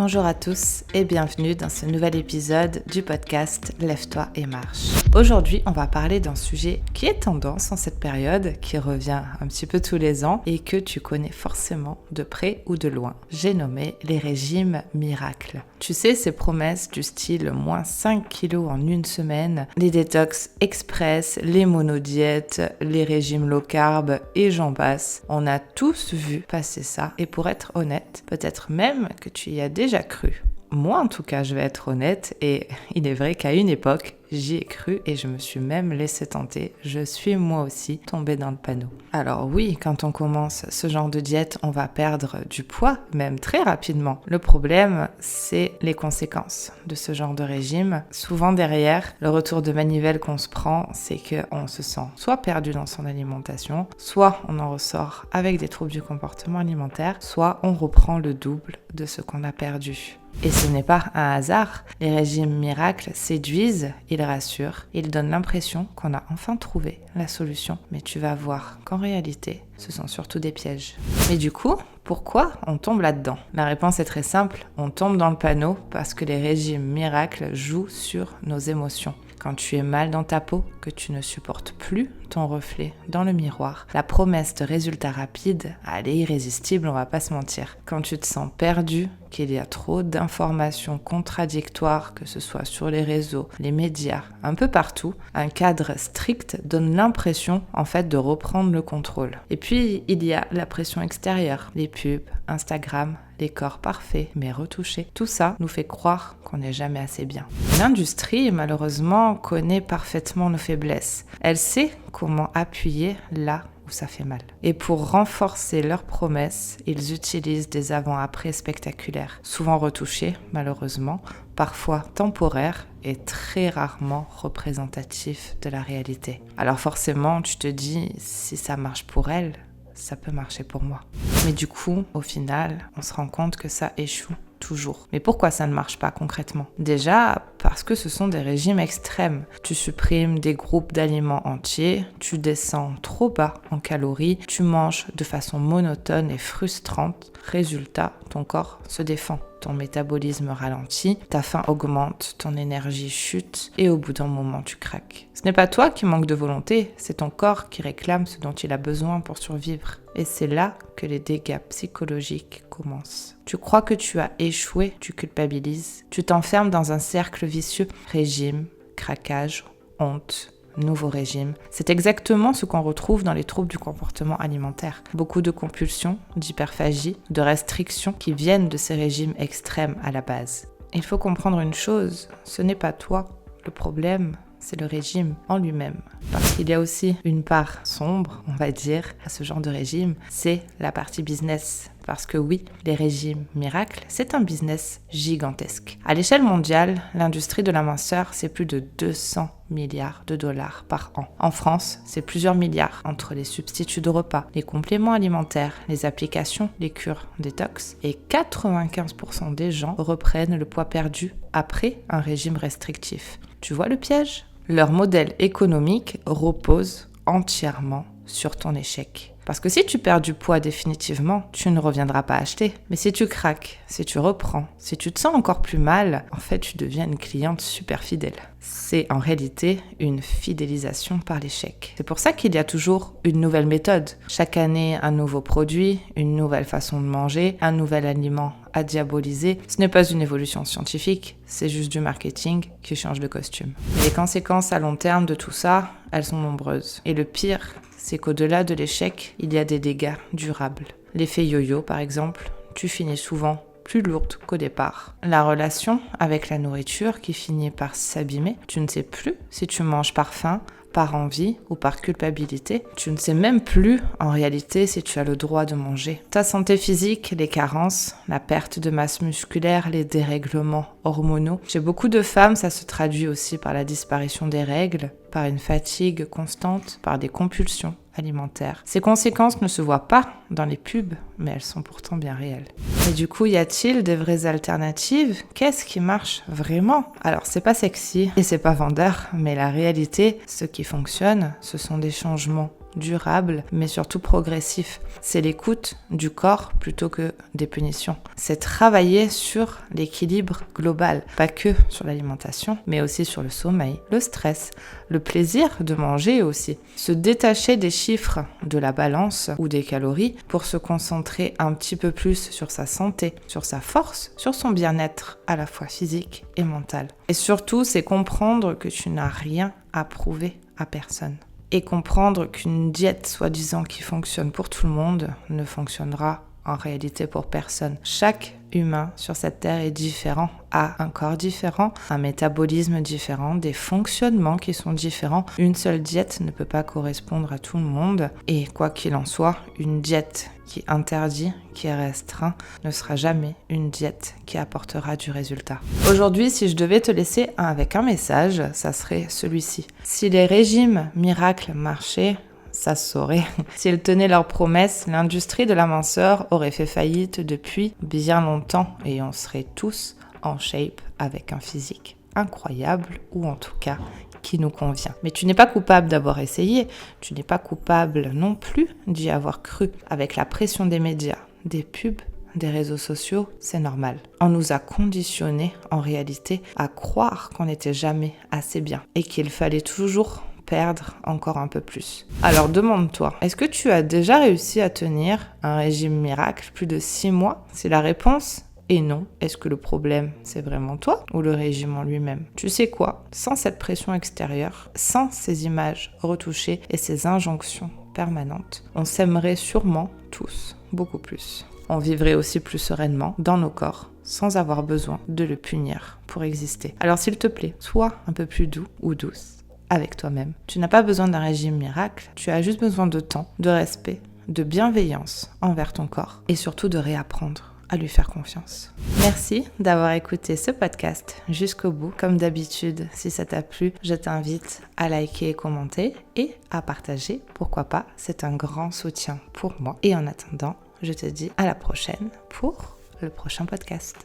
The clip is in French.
Bonjour à tous et bienvenue dans ce nouvel épisode du podcast Lève-toi et marche. Aujourd'hui, on va parler d'un sujet qui est tendance en cette période, qui revient un petit peu tous les ans et que tu connais forcément de près ou de loin. J'ai nommé les régimes miracles. Tu sais, ces promesses du style moins 5 kilos en une semaine, les détox express, les monodiètes, les régimes low carb et j'en passe. On a tous vu passer ça et pour être honnête, peut-être même que tu y as déjà cru. Moi, en tout cas, je vais être honnête et il est vrai qu'à une époque, j'y ai cru et je me suis même laissé tenter. Je suis moi aussi tombée dans le panneau. Alors oui, quand on commence ce genre de diète, on va perdre du poids, même très rapidement. Le problème, c'est les conséquences de ce genre de régime. Souvent derrière, le retour de manivelle qu'on se prend, c'est qu'on se sent soit perdu dans son alimentation, soit on en ressort avec des troubles du comportement alimentaire, soit on reprend le double de ce qu'on a perdu. Et ce n'est pas un hasard, les régimes miracles séduisent, ils rassurent, ils donnent l'impression qu'on a enfin trouvé la solution. Mais tu vas voir qu'en réalité, ce sont surtout des pièges. Mais du coup, pourquoi on tombe là-dedans ? La réponse est très simple, on tombe dans le panneau parce que les régimes miracles jouent sur nos émotions. Quand tu es mal dans ta peau, que tu ne supportes plus ton reflet dans le miroir, la promesse de résultats rapides, elle est irrésistible, on va pas se mentir. Quand tu te sens perdu, qu'il y a trop d'informations contradictoires, que ce soit sur les réseaux, les médias, un peu partout, un cadre strict donne l'impression en fait de reprendre le contrôle. Et puis il y a la pression extérieure, les pubs, Instagram, les corps parfaits mais retouchés. Tout ça nous fait croire qu'on n'est jamais assez bien. L'industrie, malheureusement, connaît parfaitement nos faiblesses. Elle sait comment appuyer là où ça fait mal. Et pour renforcer leurs promesses, ils utilisent des avant-après spectaculaires, souvent retouchés, malheureusement, parfois temporaires et très rarement représentatifs de la réalité. Alors forcément, tu te dis, si ça marche pour elle, ça peut marcher pour moi. Mais du coup, au final, on se rend compte que ça échoue toujours. Mais pourquoi ça ne marche pas concrètement ? Déjà, parce que ce sont des régimes extrêmes. Tu supprimes des groupes d'aliments entiers, tu descends trop bas en calories, tu manges de façon monotone et frustrante. Résultat, ton corps se défend. Ton métabolisme ralentit, ta faim augmente, ton énergie chute et au bout d'un moment, tu craques. Ce n'est pas toi qui manques de volonté, c'est ton corps qui réclame ce dont il a besoin pour survivre. Et c'est là que les dégâts psychologiques commencent. Tu crois que tu as échoué, tu culpabilises, tu t'enfermes dans un cercle vicieux. Régime, craquage, honte, nouveau régime. C'est exactement ce qu'on retrouve dans les troubles du comportement alimentaire. Beaucoup de compulsions, d'hyperphagie, de restrictions qui viennent de ces régimes extrêmes à la base. Il faut comprendre une chose, ce n'est pas toi le problème, c'est le régime en lui-même. Parce qu'il y a aussi une part sombre, on va dire, à ce genre de régime, c'est la partie business. Parce que oui, les régimes miracles, c'est un business gigantesque. À l'échelle mondiale, l'industrie de la minceur, c'est plus de 200 milliards de dollars par an. En France, c'est plusieurs milliards entre les substituts de repas, les compléments alimentaires, les applications, les cures détox. Et 95% des gens reprennent le poids perdu après un régime restrictif. Tu vois le piège ? Leur modèle économique repose entièrement sur ton échec. Parce que si tu perds du poids définitivement, tu ne reviendras pas acheter. Mais si tu craques, si tu reprends, si tu te sens encore plus mal, en fait, tu deviens une cliente super fidèle. C'est en réalité une fidélisation par l'échec. C'est pour ça qu'il y a toujours une nouvelle méthode. Chaque année, un nouveau produit, une nouvelle façon de manger, un nouvel aliment à diaboliser. Ce n'est pas une évolution scientifique, c'est juste du marketing qui change de costume. Les conséquences à long terme de tout ça, elles sont nombreuses. Et le pire, c'est qu'au-delà de l'échec, il y a des dégâts durables. L'effet yo-yo, par exemple, tu finis souvent plus lourde qu'au départ. La relation avec la nourriture qui finit par s'abîmer, tu ne sais plus si tu manges par faim, par envie ou par culpabilité. Tu ne sais même plus en réalité si tu as le droit de manger. Ta santé physique, les carences, la perte de masse musculaire, les dérèglements hormonaux. Chez beaucoup de femmes, ça se traduit aussi par la disparition des règles, par une fatigue constante, par des compulsions alimentaires. Ces conséquences ne se voient pas dans les pubs, mais elles sont pourtant bien réelles. Et du coup, y a-t-il des vraies alternatives ? Qu'est-ce qui marche vraiment ? Alors, c'est pas sexy et c'est pas vendeur, mais la réalité, ce qui fonctionne, ce sont des changements durable, mais surtout progressif. C'est l'écoute du corps plutôt que des punitions. C'est travailler sur l'équilibre global, pas que sur l'alimentation, mais aussi sur le sommeil, le stress, le plaisir de manger aussi. Se détacher des chiffres de la balance ou des calories pour se concentrer un petit peu plus sur sa santé, sur sa force, sur son bien-être à la fois physique et mental. Et surtout, c'est comprendre que tu n'as rien à prouver à personne. Et comprendre qu'une diète soi-disant qui fonctionne pour tout le monde ne fonctionnera en réalité pour personne. Chaque humain sur cette terre est différent, a un corps différent, un métabolisme différent, des fonctionnements qui sont différents. Une seule diète ne peut pas correspondre à tout le monde. Et quoi qu'il en soit, une diète qui interdit, qui est restreinte, ne sera jamais une diète qui apportera du résultat. Aujourd'hui, si je devais te laisser avec un message, ça serait celui-ci. Si les régimes miracles marchaient, ça se saurait. S'ils tenaient leurs promesses, l'industrie de la minceur aurait fait faillite depuis bien longtemps et on serait tous en shape avec un physique incroyable ou en tout cas qui nous convient. Mais tu n'es pas coupable d'avoir essayé, tu n'es pas coupable non plus d'y avoir cru. Avec la pression des médias, des pubs, des réseaux sociaux, c'est normal. On nous a conditionnés en réalité à croire qu'on n'était jamais assez bien et qu'il fallait toujours perdre encore un peu plus. Alors demande-toi, est-ce que tu as déjà réussi à tenir un régime miracle plus de 6 mois? Si la réponse est non, est-ce que le problème c'est vraiment toi ou le régime en lui-même? Tu sais quoi? Sans cette pression extérieure, sans ces images retouchées et ces injonctions permanentes, on s'aimerait sûrement tous beaucoup plus. On vivrait aussi plus sereinement dans nos corps, sans avoir besoin de le punir pour exister. Alors s'il te plaît, sois un peu plus doux ou douce avec toi-même. Tu n'as pas besoin d'un régime miracle, tu as juste besoin de temps, de respect, de bienveillance envers ton corps et surtout de réapprendre à lui faire confiance. Merci d'avoir écouté ce podcast jusqu'au bout. Comme d'habitude, si ça t'a plu, je t'invite à liker et commenter et à partager, pourquoi pas, c'est un grand soutien pour moi. Et en attendant, je te dis à la prochaine pour le prochain podcast.